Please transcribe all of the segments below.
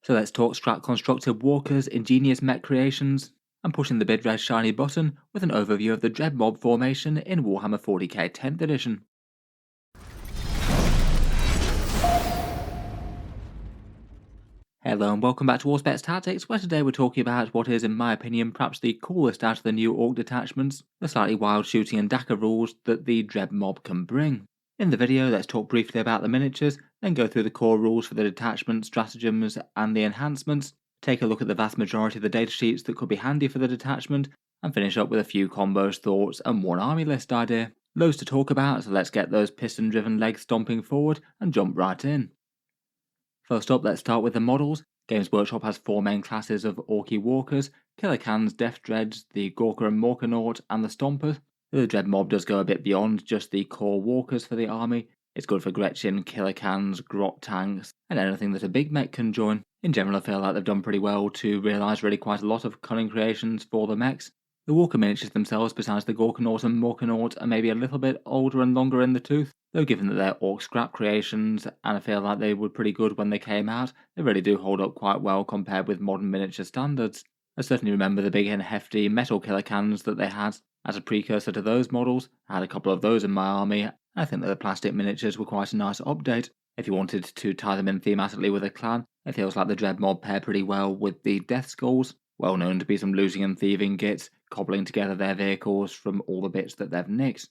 So let's talk Strat Constructed Walkers, ingenious mech creations. I'm pushing the big red shiny button with an overview of the Dread Mob formation in Warhammer 40k 10th edition. Hello and welcome back to Auspex Tactics, where today we're talking about what is, in my opinion, perhaps the coolest out of the new Ork detachments, the slightly wild shooting and Dakka rules that the Dread Mob can bring. In the video, let's talk briefly about the miniatures, then go through the core rules for the detachment, stratagems, and the enhancements, take a look at the vast majority of the datasheets that could be handy for the detachment, and finish up with a few combos, thoughts, and one army list idea. Loads to talk about, so let's get those piston-driven legs stomping forward and jump right in. First up, let's start with the models. Games Workshop has four main classes of Orky Walkers: Killer Cans, Death Dreads, the Gorka and Morkanaut, and the Stompers. The Dread Mob does go a bit beyond just the core walkers for the army. It's good for Gretchin, Killer Cans, Grot Tanks, and anything that a big mech can join. In general, I feel like they've done pretty well to realise really quite a lot of cunning creations for the mechs. The Walker miniatures themselves, besides the Gorkanaut and Morkanaut, are maybe a little bit older and longer in the tooth, though given that they're Ork scrap creations, and I feel like they were pretty good when they came out, they really do hold up quite well compared with modern miniature standards. I certainly remember the big and hefty metal Killer Cans that they had. As a precursor to those models, I had a couple of those in my army, and I think that the plastic miniatures were quite a nice update. If you wanted to tie them in thematically with a clan, it feels like the Dread Mob pair pretty well with the Death Skulls, well known to be some looting and thieving gits, cobbling together their vehicles from all the bits that they've nicked.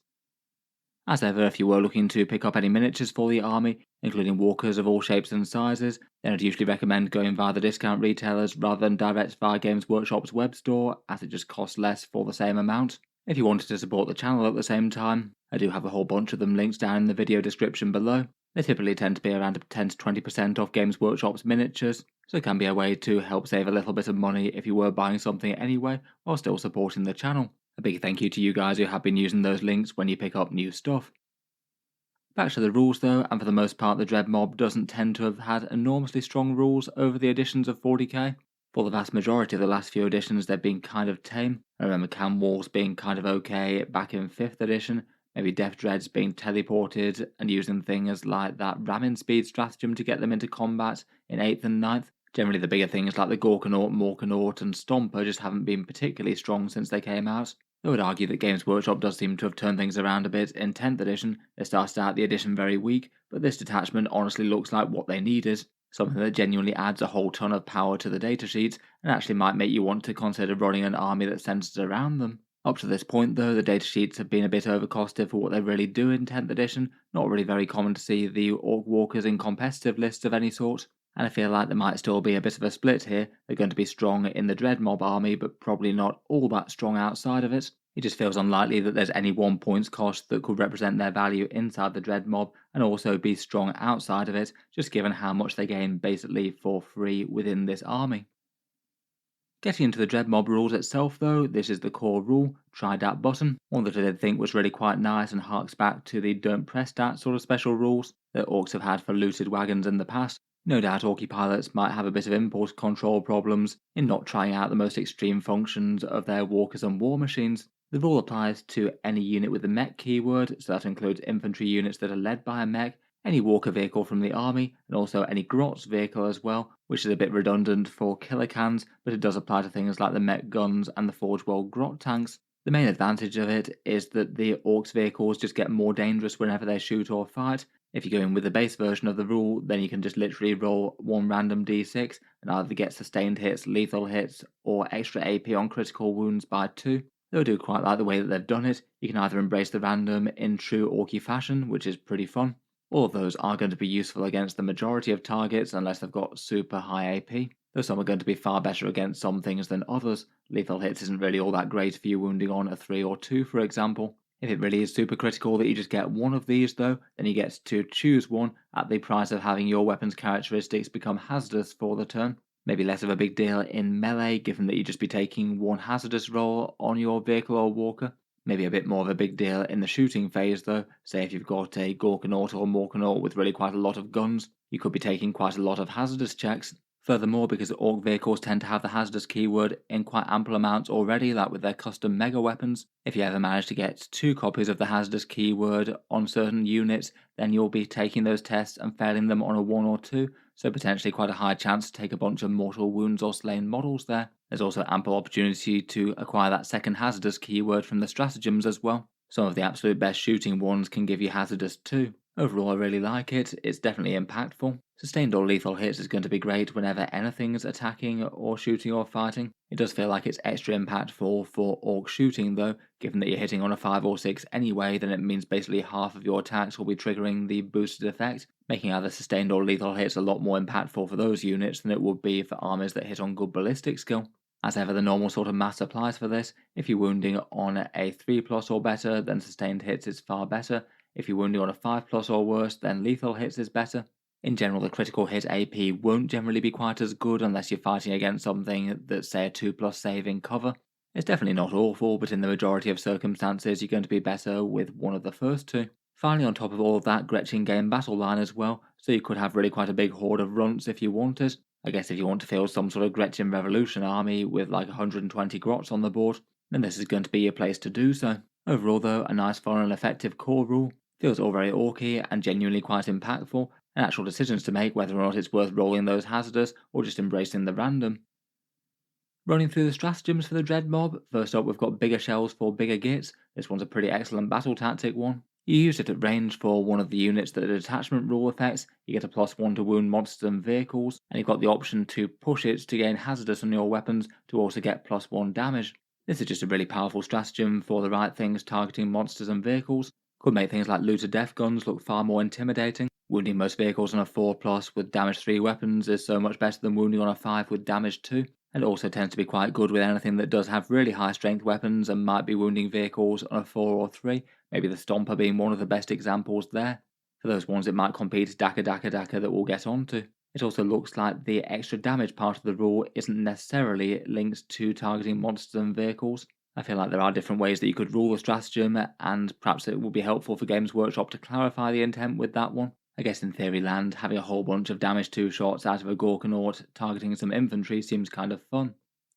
As ever, if you were looking to pick up any miniatures for the army, including walkers of all shapes and sizes, then I'd usually recommend going via the discount retailers rather than direct via Games Workshop's web store, as it just costs less for the same amount. If you wanted to support the channel at the same time, I do have a whole bunch of them linked down in the video description below. They typically tend to be around 10 to 20% off Games Workshop's miniatures, so it can be a way to help save a little bit of money if you were buying something anyway, while still supporting the channel. A big thank you to you guys who have been using those links when you pick up new stuff. Back to the rules though, and for the most part the Dread Mob doesn't tend to have had enormously strong rules over the editions of 40k. For the vast majority of the last few editions they've been kind of tame. I remember Cam Walls being kind of okay back in 5th edition, maybe Death Dreads being teleported and using things like that ramming speed stratagem to get them into combat in 8th and 9th. Generally the bigger things like the Gorkanaut, Morkanaut and Stomper just haven't been particularly strong since they came out. I would argue that Games Workshop does seem to have turned things around a bit in 10th edition. They started out the edition very weak, but this detachment honestly looks like what they needed. Something that genuinely adds a whole ton of power to the datasheets and actually might make you want to consider running an army that centers around them. Up to this point though, the datasheets have been a bit overcosted for what they really do in 10th edition. Not really very common to see the Ork Walkers in competitive lists of any sort, and I feel like there might still be a bit of a split here. They're going to be strong in the Dread Mob army, but probably not all that strong outside of it. It just feels unlikely that there's any one points cost that could represent their value inside the Dread Mob and also be strong outside of it, just given how much they gain basically for free within this army. Getting into the Dread Mob rules itself though, this is the core rule, try that button, one that I did think was really quite nice and harks back to the don't press that sort of special rules that Orks have had for looted wagons in the past. No doubt Orky pilots might have a bit of impulse control problems in not trying out the most extreme functions of their walkers and war machines. The rule applies to any unit with the Mek keyword, so that includes infantry units that are led by a Mek, any walker vehicle from the army, and also any Grot's vehicle as well, which is a bit redundant for Killer Cans, but it does apply to things like the Mek Gunz and the Forge World Grot tanks. The main advantage of it is that the Orks vehicles just get more dangerous whenever they shoot or fight. If you go in with the base version of the rule, then you can just literally roll one random d6 and either get sustained hits, lethal hits, or extra AP on critical wounds by 2. Though I do quite like the way that they've done it. You can either embrace the random in true Orky fashion, which is pretty fun. All of those are going to be useful against the majority of targets unless they've got super high AP, though some are going to be far better against some things than others. Lethal hits isn't really all that great for you wounding on a 3 or 2 for example. If it really is super critical that you just get one of these though, then you get to choose one at the price of having your weapon's characteristics become hazardous for the turn. Maybe less of a big deal in melee, given that you'd just be taking one hazardous roll on your vehicle or walker. Maybe a bit more of a big deal in the shooting phase though. Say if you've got a Gorkanaut or Morkanaut with really quite a lot of guns, you could be taking quite a lot of hazardous checks. Furthermore, because Ork vehicles tend to have the hazardous keyword in quite ample amounts already, like with their custom mega weapons, if you ever manage to get 2 copies of the hazardous keyword on certain units, then you'll be taking those tests and failing them on a 1 or 2, so potentially quite a high chance to take a bunch of mortal wounds or slain models there. There's also ample opportunity to acquire that second hazardous keyword from the stratagems as well. Some of the absolute best shooting ones can give you hazardous too. Overall, I really like it. It's definitely impactful. Sustained or lethal hits is going to be great whenever anything's attacking or shooting or fighting. It does feel like it's extra impactful for orc shooting though, given that you're hitting on a 5 or 6 anyway, then it means basically half of your attacks will be triggering the boosted effect, making either sustained or lethal hits a lot more impactful for those units than it would be for armies that hit on good ballistic skill. As ever, the normal sort of math applies for this. If you're wounding on a 3+ or better, then sustained hits is far better. If you're wounding on a 5+ or worse, then lethal hits is better. In general, the critical hit AP won't generally be quite as good unless you're fighting against something that's, say, a 2+ saving cover. It's definitely not awful, but in the majority of circumstances, you're going to be better with one of the first two. Finally, on top of all of that, Gretchin gained battle line as well, so you could have really quite a big horde of runts if you wanted. I guess if you want to field some sort of Gretchin Revolution army with like 120 grots on the board, then this is going to be your place to do so. Overall though, a nice fun and effective core rule, feels all very orky and genuinely quite impactful, and actual decisions to make whether or not it's worth rolling those hazardous or just embracing the random. Running through the stratagems for the Dread mob, first up we've got bigger shells for bigger gits. This one's a pretty excellent battle tactic one. You use it at range for one of the units that the Detachment Rule affects, you get a +1 to wound monsters and vehicles, and you've got the option to push it to gain hazardous on your weapons to also get +1 damage. This is just a really powerful stratagem for the right things targeting monsters and vehicles. Could make things like looter Mek Gunz look far more intimidating. Wounding most vehicles on a 4+ with damage 3 weapons is so much better than wounding on a 5 with damage 2. And it also tends to be quite good with anything that does have really high strength weapons and might be wounding vehicles on a 4 or 3, maybe the Stomper being one of the best examples there. For those ones it might compete Daka that we'll get onto. It also looks like the extra damage part of the rule isn't necessarily linked to targeting monsters and vehicles. I feel like there are different ways that you could rule the stratagem, and perhaps it would be helpful for Games Workshop to clarify the intent with that one. I guess in theory land, having a whole bunch of damage 2 shots out of a Gorkanaut targeting some infantry seems kind of fun.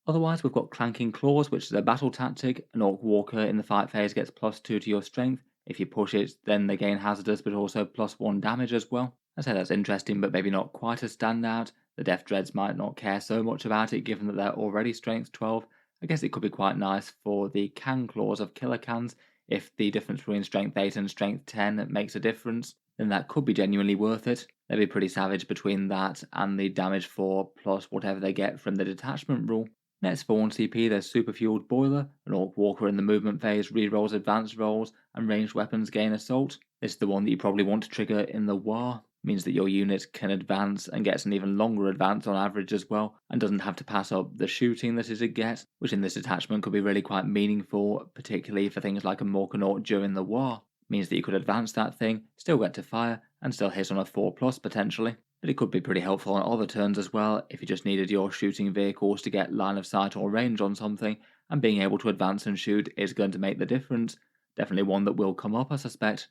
Otherwise we've got Clanking Claws, which is a battle tactic. An Orc Walker in the fight phase gets +2 to your strength. If you push it, then they gain hazardous but also +1 damage as well. I'd say that's interesting but maybe not quite a standout. The Death Dreads might not care so much about it given that they're already strength 12. I guess it could be quite nice for the Can Claws of Killer Cans. If the difference between strength 8 and strength 10 makes a difference, then that could be genuinely worth it. They'd be pretty savage between that and the damage 4 plus whatever they get from the Detachment Rule. Next for 1 CP there's Super Fueled Boiler. An Orc Walker in the movement phase rerolls advanced rolls and ranged weapons gain assault. This is the one that you probably want to trigger in the War. Means that your unit can advance and gets an even longer advance on average as well, and doesn't have to pass up the shooting that it gets, which in this attachment could be really quite meaningful, particularly for things like a Morkanaut during the War. Means that you could advance that thing, still get to fire, and still hit on a 4+ potentially. But it could be pretty helpful on other turns as well, if you just needed your shooting vehicles to get line of sight or range on something, and being able to advance and shoot is going to make the difference. Definitely one that will come up, I suspect.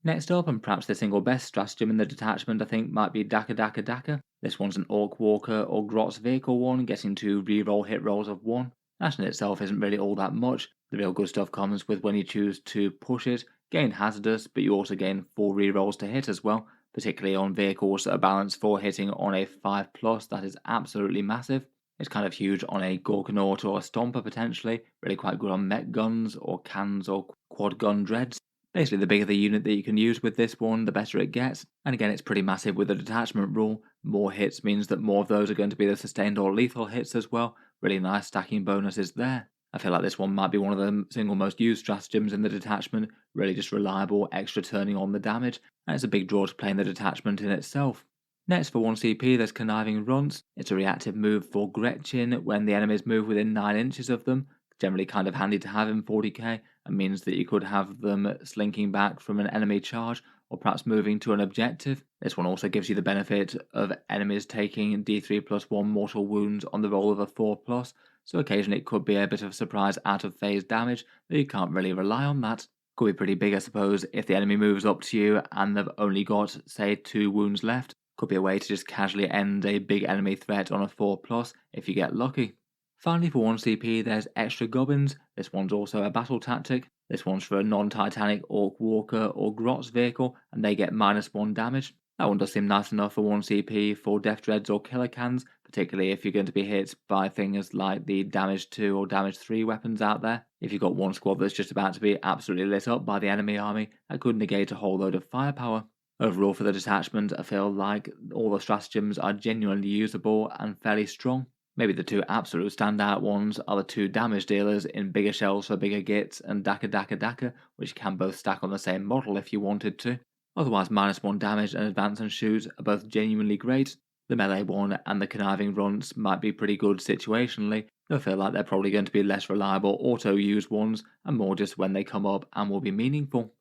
Next up, and perhaps the single best stratagem in the detachment I think might be Daka. This one's an Orc Walker or Grot's vehicle one, getting to reroll hit rolls of 1. That in itself isn't really all that much. The real good stuff comes with when you choose to push it, gain hazardous, but you also gain 4 rerolls to hit as well, particularly on vehicles that are balanced for hitting on a 5+, that is absolutely massive. It's kind of huge on a Gorkanaut or a Stomper potentially, really quite good on Mek Gunz or Cans or Quad Gun Dreads. Basically, the bigger the unit that you can use with this one, the better it gets. And again, it's pretty massive with the Detachment Rule. More hits means that more of those are going to be the sustained or lethal hits as well. Really nice stacking bonuses there. I feel like this one might be one of the single most used stratagems in the detachment, really just reliable, extra turning on the damage, and it's a big draw to play in the detachment in itself. Next for 1 CP there's Conniving Runts. It's a reactive move for Gretchin when the enemies move within 9 inches of them. Generally kind of handy to have in 40k, and means that you could have them slinking back from an enemy charge or perhaps moving to an objective. This one also gives you the benefit of enemies taking D3+1 mortal wounds on the roll of a 4+, so occasionally it could be a bit of a surprise out of phase damage, but you can't really rely on that. Could be pretty big I suppose if the enemy moves up to you and they've only got say 2 wounds left. Could be a way to just casually end a big enemy threat on a 4+ if you get lucky. Finally for 1 CP there's Extra Gubbins. This one's also a battle tactic. This one's for a non-Titanic Orc Walker or Grot's vehicle and they get -1 damage. That one does seem nice enough for 1 CP for Death Dreads or Killer Cans, particularly if you're going to be hit by things like the damage 2 or damage 3 weapons out there. If you've got one squad that's just about to be absolutely lit up by the enemy army, that could negate a whole load of firepower. Overall for the detachment, I feel like all the stratagems are genuinely usable and fairly strong. Maybe the two absolute standout ones are the two damage dealers in bigger shells for bigger gits and Daka, which can both stack on the same model if you wanted to. Otherwise, -1 damage and advance and shoot are both genuinely great. The melee one and the conniving runts might be pretty good situationally, though I feel like they're probably going to be less reliable auto-use ones and more just when they come up and will be meaningful.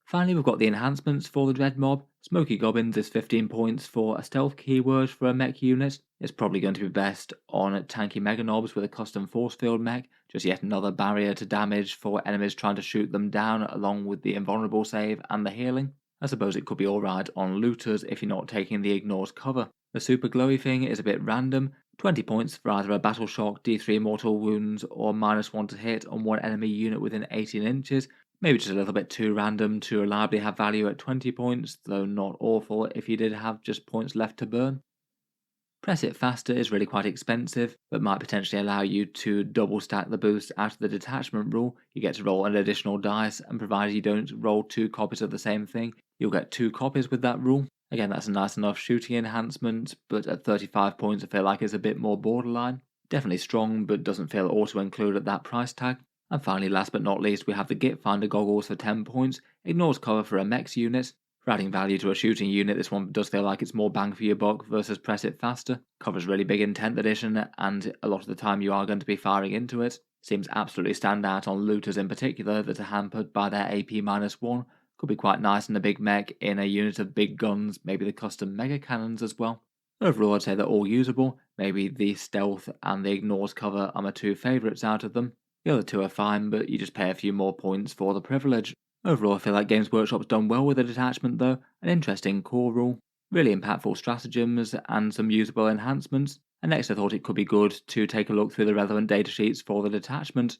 Finally, we've got the enhancements for the Dread Mob. Smoky Goblins is 15 points for a stealth keyword for a mech unit. It's probably going to be best on tanky Mega Knobs with a custom force field mech, just yet another barrier to damage for enemies trying to shoot them down, along with the invulnerable save and the healing. I suppose it could be alright on looters if you're not taking the ignores cover. The super glowy thing is a bit random, 20 points for either a battle shock, D3 mortal wounds, or -1 to hit on one enemy unit within 18 inches. Maybe just a little bit too random to reliably have value at 20 points, though not awful if you did have just points left to burn. Press it faster is really quite expensive, but might potentially allow you to double stack the boost out of the detachment rule. You get to roll an additional dice, and provided you don't roll 2 copies of the same thing, you'll get 2 copies with that rule. Again, that's a nice enough shooting enhancement, but at 35 points I feel like it's a bit more borderline. Definitely strong, but doesn't feel auto-include at that price tag. And finally, last but not least, we have the Git Finder goggles for 10 points, ignores cover for a Meks unit. For adding value to a shooting unit, this one does feel like it's more bang for your buck versus press it faster. Cover's really big in 10th edition, and a lot of the time you are going to be firing into it. Seems absolutely stand out on looters in particular that are hampered by their AP -1. Could be quite nice in a big mech in a unit of big guns, maybe the custom mega cannons as well. Overall, I'd say they're all usable. Maybe the stealth and the ignores cover are my two favourites out of them. The other two are fine, but you just pay a few more points for the privilege. Overall, I feel like Games Workshop's done well with the detachment though, an interesting core rule, really impactful stratagems, and some usable enhancements. And next I thought it could be good to take a look through the relevant datasheets for the detachment.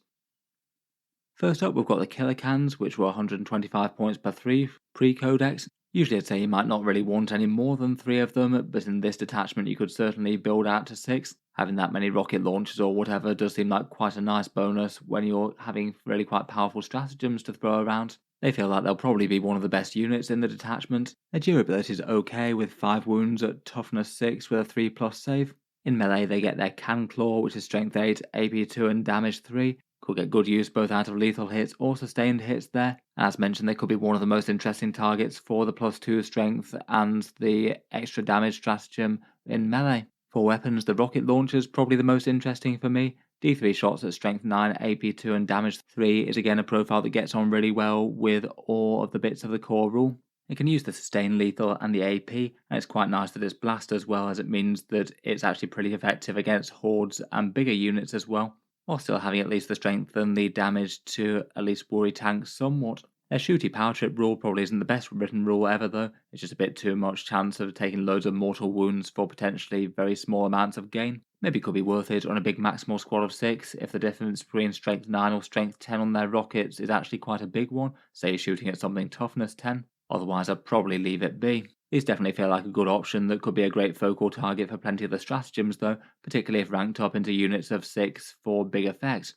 First up, we've got the Killer Cans, which were 125 points per 3 pre-Codex. Usually I'd say you might not really want any more than 3 of them, but in this detachment you could certainly build out to 6. Having that many rocket launchers or whatever does seem like quite a nice bonus when you're having really quite powerful stratagems to throw around. They feel like they'll probably be one of the best units in the detachment. Their durability is okay with 5 wounds at toughness 6 with a 3+ save. In melee they get their Can Claw, which is strength 8, AP 2 and damage 3. Could get good use both out of lethal hits or sustained hits there. As mentioned, they could be one of the most interesting targets for the +2 strength and the extra damage stratagem in melee. For weapons, the rocket launcher is probably the most interesting for me. D3 shots at strength 9, AP 2 and damage 3 is again a profile that gets on really well with all of the bits of the core rule. It can use the sustained lethal and the AP, and it's quite nice that it's blast as well, as it means that it's actually pretty effective against hordes and bigger units as well, while still having at least the strength and the damage to at least worry tanks somewhat. Their shooty power trip rule probably isn't the best written rule ever though, it's just a bit too much chance of taking loads of mortal wounds for potentially very small amounts of gain. Maybe it could be worth it on a big maximal squad of 6 if the difference between strength 9 or strength 10 on their rockets is actually quite a big one, say shooting at something toughness 10. Otherwise I'd probably leave it be. These definitely feel like a good option that could be a great focal target for plenty of the stratagems though, particularly if ranked up into units of 6 for big effects.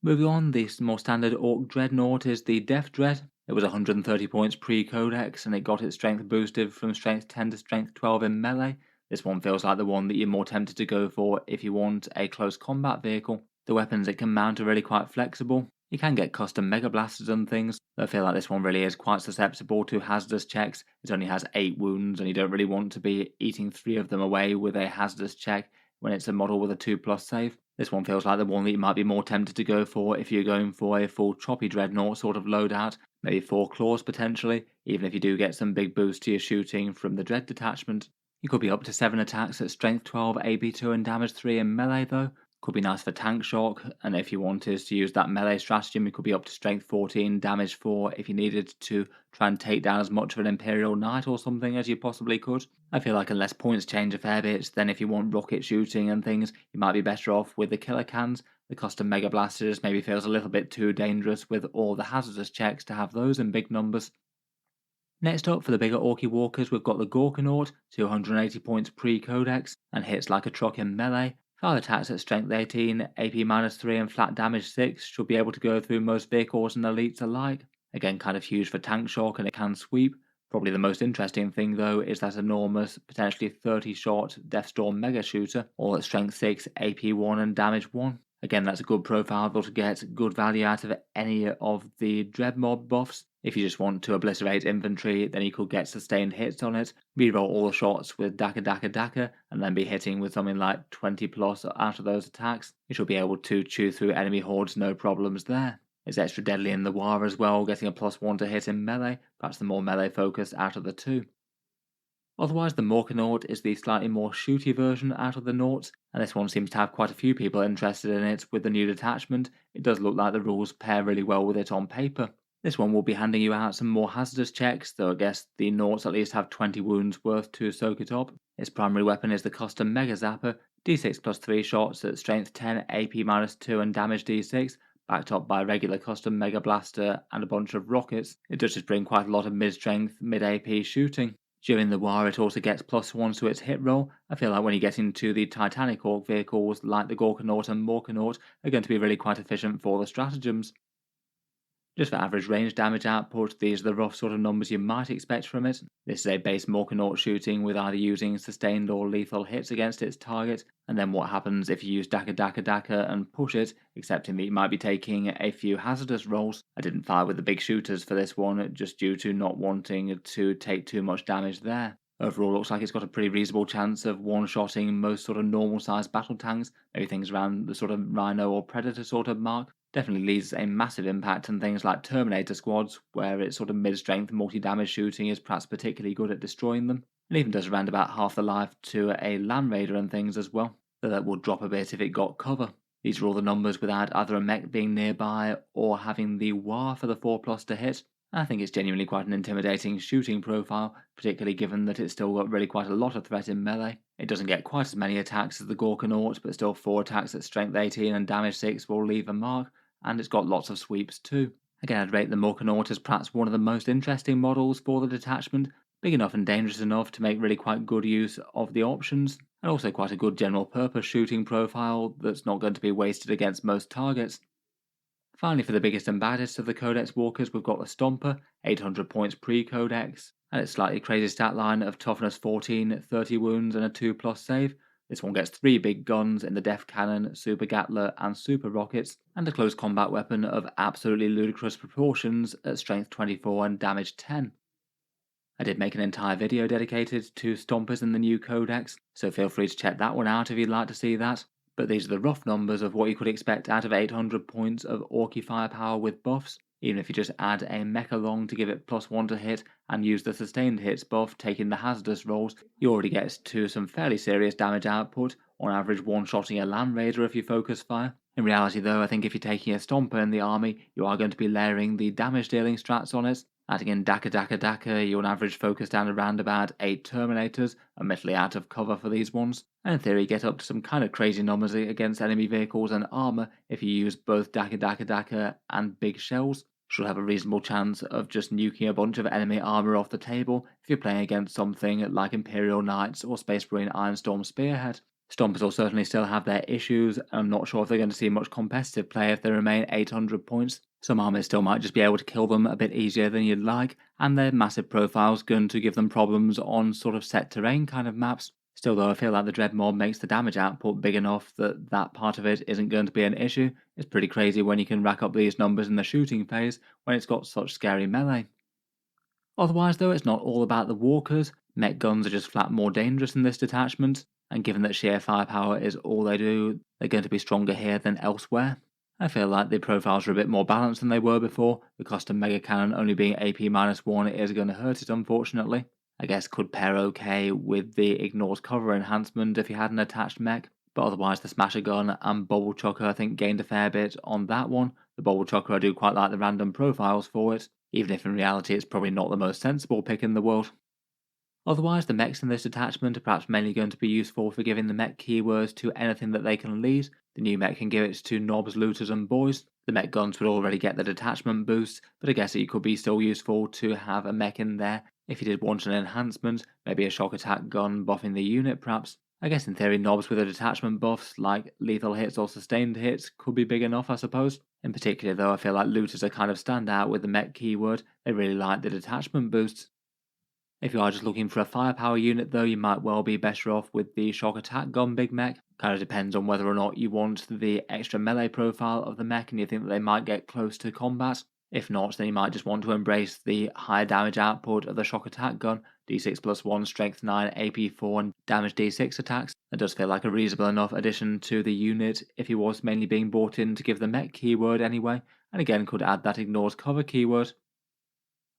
Moving on, the more standard Orc Dreadnought is the Death Dread. It was 130 points pre-Codex and it got its strength boosted from strength 10 to strength 12 in melee. This one feels like the one that you're more tempted to go for if you want a close combat vehicle. The weapons it can mount are really quite flexible. You can get custom Mega Blasters and things, but I feel like this one really is quite susceptible to hazardous checks. It only has 8 wounds and you don't really want to be eating 3 of them away with a hazardous check when it's a model with a 2+ save. This one feels like the one that you might be more tempted to go for if you're going for a full choppy dreadnought sort of loadout, maybe 4 claws potentially, even if you do get some big boost to your shooting from the dread detachment. You could be up to 7 attacks at strength 12, AP 2 and damage 3 in melee though. Could be nice for tank shock, and if you wanted to use that melee stratagem, you could be up to strength 14, damage 4 if you needed to try and take down as much of an Imperial Knight or something as you possibly could. I feel like unless points change a fair bit, then if you want rocket shooting and things, you might be better off with the Killer Cans. The custom Mega Blasters maybe feels a little bit too dangerous with all the hazardous checks to have those in big numbers. Next up, for the bigger Orky walkers, we've got the Gorkanaut, 280 points pre-Codex, and hits like a truck in melee. 5 attacks at strength 18, AP 3 and flat damage 6 should be able to go through most vehicles and elites alike. Again, kind of huge for tank shock, and it can sweep. Probably the most interesting thing though is that enormous, potentially 30-shot Deathstorm Mega Shooter, all at strength 6, AP 1 and damage 1. Again, that's a good profile to get good value out of any of the Dread Mob buffs. If you just want to obliterate infantry, then you could get sustained hits on it, reroll all the shots with Daka, and then be hitting with something like 20 plus out of those attacks. You should be able to chew through enemy hordes no problems there. It's extra deadly in the War as well, getting a +1 to hit in melee, perhaps the more melee focused out of the two. Otherwise, the Morkanaut is the slightly more shooty version out of the Nauts, and this one seems to have quite a few people interested in it with the new detachment. It does look like the rules pair really well with it on paper. This one will be handing you out some more hazardous checks, though I guess the Nauts at least have 20 wounds worth to soak it up. Its primary weapon is the custom Mega Zapper, D6 plus 3 shots at strength 10, AP 2 and damage D6, backed up by a regular custom Mega Blaster and a bunch of rockets. It does just bring quite a lot of mid-strength, mid-AP shooting. During the War, it also gets +1 to its hit roll. I feel like when you get into the Titanic Orc vehicles like the Gorkanaut and Morkanaut are going to be really quite efficient for the stratagems. Just for average range damage output, these are the rough sort of numbers you might expect from it. This is a base Morkanaut shooting with either using sustained or lethal hits against its target, and then what happens if you use Daka and push it, excepting that you might be taking a few hazardous rolls. I didn't fire with the big shooters for this one, just due to not wanting to take too much damage there. Overall, looks like it's got a pretty reasonable chance of one-shotting most sort of normal-sized battle tanks, maybe things around the sort of Rhino or Predator sort of mark. Definitely leaves a massive impact on things like Terminator squads, where its sort of mid-strength multi-damage shooting is perhaps particularly good at destroying them, and even does around about half the life to a Land Raider and things as well, though that would drop a bit if it got cover. These are all the numbers without either a mech being nearby or having the WAR for the 4+ to hit. I think it's genuinely quite an intimidating shooting profile, particularly given that it's still got really quite a lot of threat in melee. It doesn't get quite as many attacks as the Gorkanaut, but still 4 attacks at strength 18 and damage 6 will leave a mark, and it's got lots of sweeps too. Again, I'd rate the Morkanaut as perhaps one of the most interesting models for the detachment, big enough and dangerous enough to make really quite good use of the options, and also quite a good general purpose shooting profile that's not going to be wasted against most targets. Finally, for the biggest and baddest of the Codex walkers, we've got the Stomper, 800 points pre-Codex, and its slightly crazy stat line of toughness 14, 30 wounds and a 2+ save. This one gets 3 big guns in the Def Cannon, Super Gatler and Super Rockets, and a close combat weapon of absolutely ludicrous proportions at strength 24 and damage 10. I did make an entire video dedicated to Stompers in the new Codex, so feel free to check that one out if you'd like to see that. But these are the rough numbers of what you could expect out of 800 points of Orky firepower with buffs, even if you just add a mech along to give it +1 to hit and use the sustained hits buff taking the hazardous rolls, you already get to some fairly serious damage output, on average one-shotting a Land Raider if you focus fire. In reality though, I think if you're taking a Stomper in the army, you are going to be layering the damage dealing strats on it. Adding in Daka, you on average focus down around about 8 Terminators, admittedly out of cover for these ones, and in theory get up to some kind of crazy numbers against enemy vehicles and armour if you use both Daka and big shells. Should have a reasonable chance of just nuking a bunch of enemy armour off the table if you're playing against something like Imperial Knights or Space Marine Ironstorm Spearhead. Stompers will certainly still have their issues, and I'm not sure if they're going to see much competitive play if they remain 800 points. Some armies still might just be able to kill them a bit easier than you'd like, and their massive profile's going to give them problems on sort of set terrain kind of maps. Still though, I feel like the Dread Mob makes the damage output big enough that that part of it isn't going to be an issue. It's pretty crazy when you can rack up these numbers in the shooting phase when it's got such scary melee. Otherwise though, it's not all about the walkers. Mek Gunz are just flat more dangerous in this detachment, and given that sheer firepower is all they do, they're going to be stronger here than elsewhere. I feel like the profiles are a bit more balanced than they were before. The custom Mega Cannon only being AP-1 is going to hurt it unfortunately. I guess could pair okay with the Ignores Cover enhancement if you had an attached mech, but otherwise the Smasher Gun and Bubble Chucker I think gained a fair bit on that one. The Bubble Chucker I do quite like the random profiles for it, even if in reality it's probably not the most sensible pick in the world. Otherwise, the mechs in this detachment are perhaps mainly going to be useful for giving the mech keywords to anything that they can lead. The new mech can give it to knobs, looters and boys. The Mek Gunz would already get the detachment boost, but I guess it could be still useful to have a mech in there If you did want an enhancement, maybe a shock attack gun buffing the unit perhaps. I guess in theory knobs with the detachment buffs, like lethal hits or sustained hits, could be big enough I suppose. In particular though, I feel like looters are kind of stand out with the Mek keyword, they really like the detachment boosts. If you are just looking for a firepower unit though, you might well be better off with the shock attack gun Big Mek. Kind of depends on whether or not you want the extra melee profile of the mech and you think that they might get close to combat. If not, then you might just want to embrace the higher damage output of the shock attack gun, d6 plus 1, strength 9, AP 4 and damage d6 attacks. That does feel like a reasonable enough addition to the unit if he was mainly being brought in to give the mech keyword anyway, and again could add that ignores cover keyword.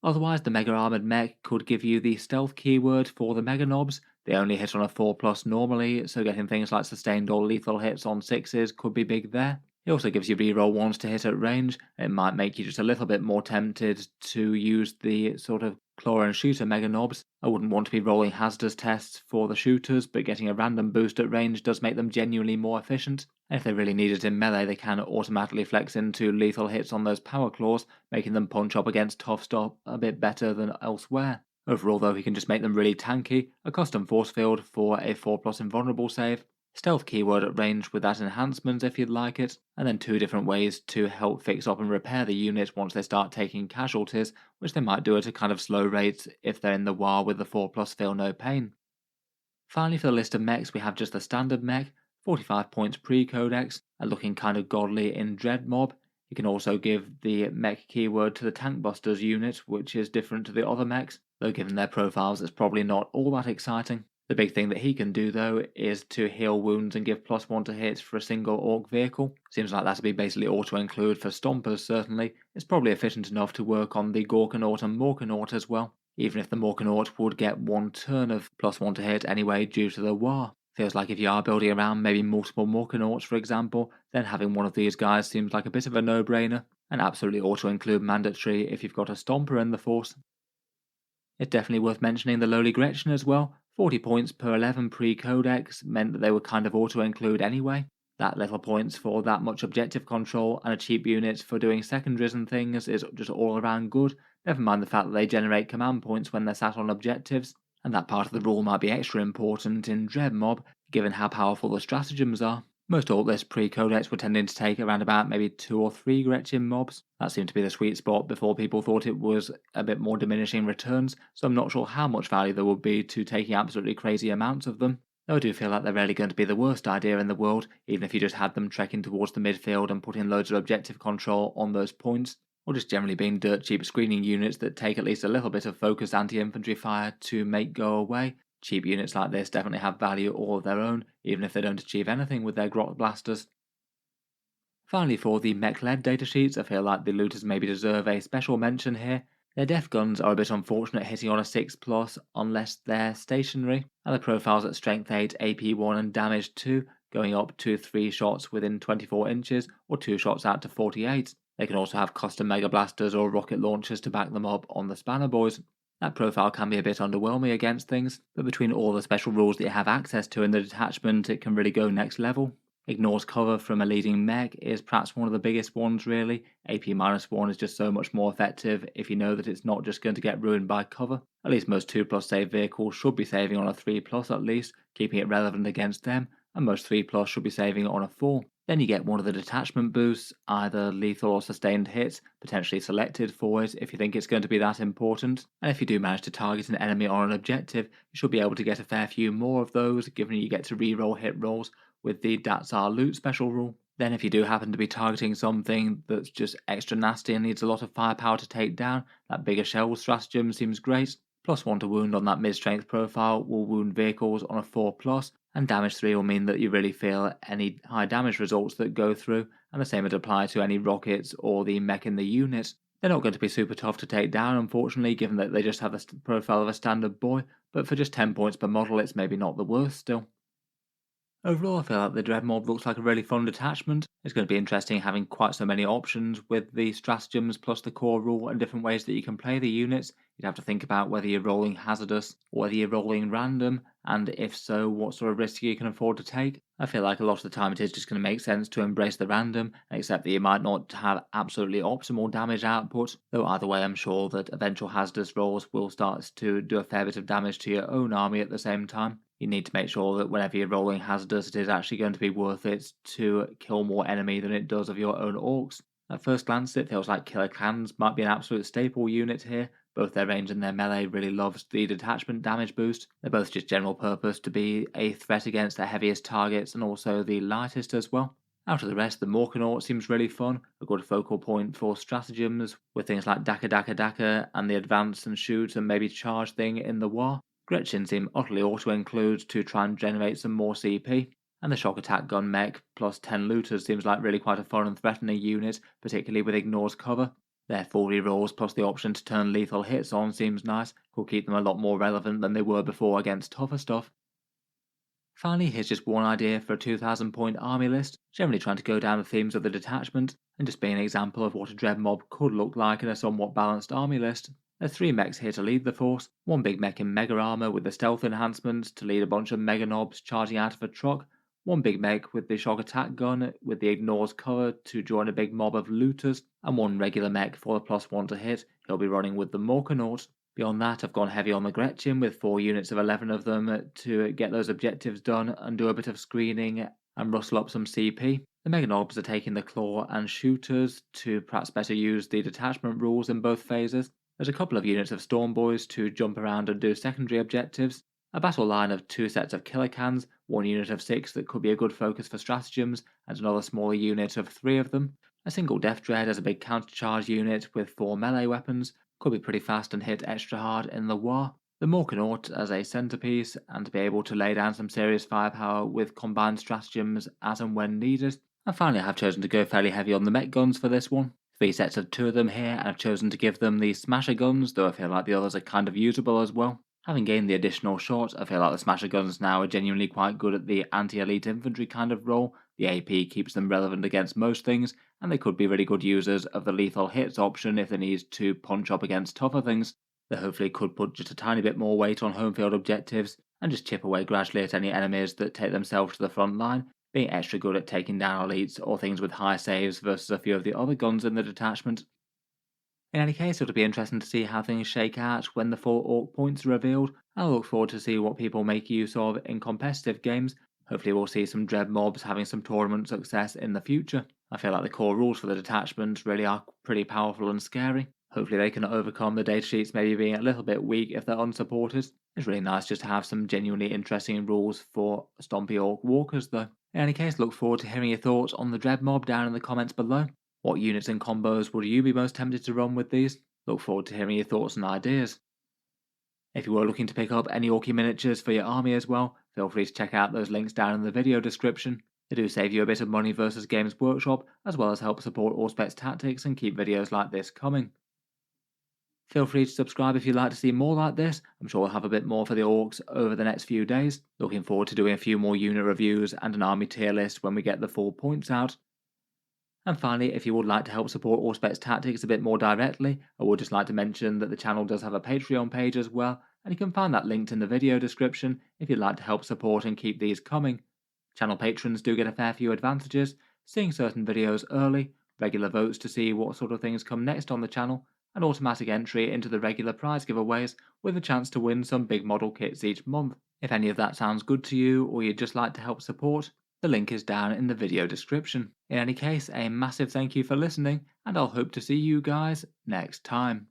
Otherwise, the Mega Armored Mech could give you the stealth keyword for the Mega Knobs. They only hit on a 4+ normally, so getting things like sustained or lethal hits on 6s could be big there. It also gives you reroll 1s to hit at range. It might make you just a little bit more tempted to use the sort of claw and shooter Mega Knobs. I wouldn't want to be rolling hazardous tests for the shooters, but getting a random boost at range does make them genuinely more efficient. And if they really need it in melee, they can automatically flex into lethal hits on those power claws, making them punch up against tough stuff a bit better than elsewhere. Overall though, he can just make them really tanky, a custom force field for a 4+ invulnerable save, stealth keyword at range with that enhancement if you'd like it, and then 2 different ways to help fix up and repair the unit once they start taking casualties, which they might do at a kind of slow rate if they're in the war with the 4+ feel no pain. Finally for the list of mechs we have just the standard mech, 45 points pre-codex, and looking kind of godly in Dread Mob. You can also give the mech keyword to the Tank Busters unit, which is different to the other mechs, though given their profiles it's probably not all that exciting. The big thing that he can do though is to heal wounds and give +1 to hits for a single Ork vehicle. Seems like that'll be basically auto-include for Stompers certainly. It's probably efficient enough to work on the Gorkanaut and Morkanaut as well, even if the Morkanaut would get 1 turn of +1 to hit anyway due to the war. Feels like if you are building around maybe multiple Morkanauts for example, then having one of these guys seems like a bit of a no-brainer, and absolutely auto-include mandatory if you've got a Stomper in the force. It's definitely worth mentioning the lowly Gretchin as well. 40 points per 11 pre-codex meant that they would kind of auto-include anyway. That little points for that much objective control and a cheap unit for doing secondaries and things is just all around good, never mind the fact that they generate command points when they're sat on objectives, and that part of the rule might be extra important in Dread Mob, given how powerful the stratagems are. Most alt lists pre-codex were tending to take around about maybe 2 or 3 Gretchin mobs. That seemed to be the sweet spot before people thought it was a bit more diminishing returns, so I'm not sure how much value there would be to taking absolutely crazy amounts of them. Though I do feel like they're rarely going to be the worst idea in the world, even if you just had them trekking towards the midfield and putting loads of objective control on those points, or just generally being dirt cheap screening units that take at least a little bit of focused anti-infantry fire to make go away. Cheap units like this definitely have value all of their own, even if they don't achieve anything with their grot blasters. Finally, for the mech-led datasheets, I feel like the looters maybe deserve a special mention here. Their def guns are a bit unfortunate hitting on a 6+ unless they're stationary, and the profiles at strength 8, AP 1 and damage 2, going up to 3 shots within 24 inches or 2 shots out to 48. They can also have custom mega blasters or rocket launchers to back them up on the spanner boys. That profile can be a bit underwhelming against things, but between all the special rules that you have access to in the detachment, it can really go next level. Ignores cover from a leading mech is perhaps one of the biggest ones really. AP-1 is just so much more effective if you know that it's not just going to get ruined by cover. At least most 2+ save vehicles should be saving on a 3+ at least, keeping it relevant against them, and most 3+ should be saving on a 4. Then you get one of the detachment boosts, either lethal or sustained hits, potentially selected for it if you think it's going to be that important. And if you do manage to target an enemy or an objective, you should be able to get a fair few more of those, given you get to reroll hit rolls with the Datsar loot special rule. Then if you do happen to be targeting something that's just extra nasty and needs a lot of firepower to take down, that bigger shell stratagem seems great. +1 to wound on that mid-strength profile will wound vehicles on a 4+, and damage 3 will mean that you really feel any high damage results that go through, and the same would apply to any rockets or the mech in the unit. They're not going to be super tough to take down unfortunately, given that they just have the profile of a standard boy, but for just 10 points per model it's maybe not the worst still. Overall, I feel like the Dread Mob looks like a really fun detachment. It's going to be interesting having quite so many options with the stratagems plus the core rule and different ways that you can play the units. You'd have to think about whether you're rolling hazardous or whether you're rolling random, and if so, what sort of risk you can afford to take. I feel like a lot of the time it is just going to make sense to embrace the random, except that you might not have absolutely optimal damage output, though either way I'm sure that eventual hazardous rolls will start to do a fair bit of damage to your own army at the same time. You need to make sure that whenever you're rolling hazardous, it is actually going to be worth it to kill more enemy than it does of your own orcs. At first glance, it feels like killer clans might be an absolute staple unit here. Both their range and their melee really loves the detachment damage boost. They're both just general purpose to be a threat against the heaviest targets and also the lightest as well. Out of the rest, the Morkanaut seems really fun, a good focal point for stratagems, with things like Daka Daka Daka and the advance and shoot and maybe charge thing in the war. Gretchin seem utterly auto-include to try and generate some more CP, and the shock attack gun Mek plus 10 Lootas seems like really quite a fun and threatening unit, particularly with Ignore's cover. Their 4 rerolls plus the option to turn lethal hits on seems nice, could keep them a lot more relevant than they were before against tougher stuff. Finally, here's just one idea for a 2000 point army list, generally trying to go down the themes of the detachment, and just being an example of what a dread mob could look like in a somewhat balanced army list. There's 3 mechs here to lead the force, one big mech in mega armor with the stealth enhancements to lead a bunch of mega knobs charging out of a truck, one big mech with the shock attack gun with the ignores cover to join a big mob of looters, and one regular mech for the +1 to hit. He'll be running with the Morkanaut. Beyond that, I've gone heavy on the Gretchin with 4 units of 11 of them to get those objectives done and do a bit of screening and rustle up some CP. The Mega Knobs are taking the Claw and Shooters to perhaps better use the detachment rules in both phases. There's a couple of units of Storm Boys to jump around and do secondary objectives. A battle line of 2 sets of Killer Cans, 1 unit of 6 that could be a good focus for stratagems, and another smaller unit of 3 of them. A single Death Dread as a big countercharge unit with 4 melee weapons, could be pretty fast and hit extra hard in the war. The Morkanaut as a centerpiece and to be able to lay down some serious firepower with combined stratagems as and when needed. And finally I have chosen to go fairly heavy on the Mek Gunz for this one. 3 sets of 2 of them here, and I've chosen to give them the Smasher Guns, though I feel like the others are kind of usable as well. Having gained the additional shot, I feel like the Smasher Guns now are genuinely quite good at the anti-elite infantry kind of role. The AP keeps them relevant against most things, and they could be really good users of the lethal hits option if they need to punch up against tougher things. They hopefully could put just a tiny bit more weight on home field objectives and just chip away gradually at any enemies that take themselves to the front line, being extra good at taking down elites or things with high saves versus a few of the other guns in the detachment. In any case, it'll be interesting to see how things shake out when the full Orc points are revealed. I look forward to see what people make use of in competitive games. Hopefully we'll see some dread mobs having some tournament success in the future. I feel like the core rules for the detachment really are pretty powerful and scary. Hopefully they can overcome the datasheets maybe being a little bit weak if they're unsupported. It's really nice just to have some genuinely interesting rules for Stompy Orc Walkers though. In any case, look forward to hearing your thoughts on the dread mob down in the comments below. What units and combos would you be most tempted to run with these? Look forward to hearing your thoughts and ideas. If you were looking to pick up any Orky miniatures for your army as well, feel free to check out those links down in the video description. They do save you a bit of money versus Games Workshop, as well as help support Auspex tactics and keep videos like this coming. Feel free to subscribe if you'd like to see more like this. I'm sure we'll have a bit more for the Orcs over the next few days. Looking forward to doing a few more unit reviews and an army tier list when we get the full points out. And finally, if you would like to help support Auspex Tactics a bit more directly, I would just like to mention that the channel does have a Patreon page as well, and you can find that linked in the video description if you'd like to help support and keep these coming. Channel patrons do get a fair few advantages, seeing certain videos early, regular votes to see what sort of things come next on the channel, and automatic entry into the regular prize giveaways with a chance to win some big model kits each month. If any of that sounds good to you or you'd just like to help support, the link is down in the video description. In any case, a massive thank you for listening, and I'll hope to see you guys next time.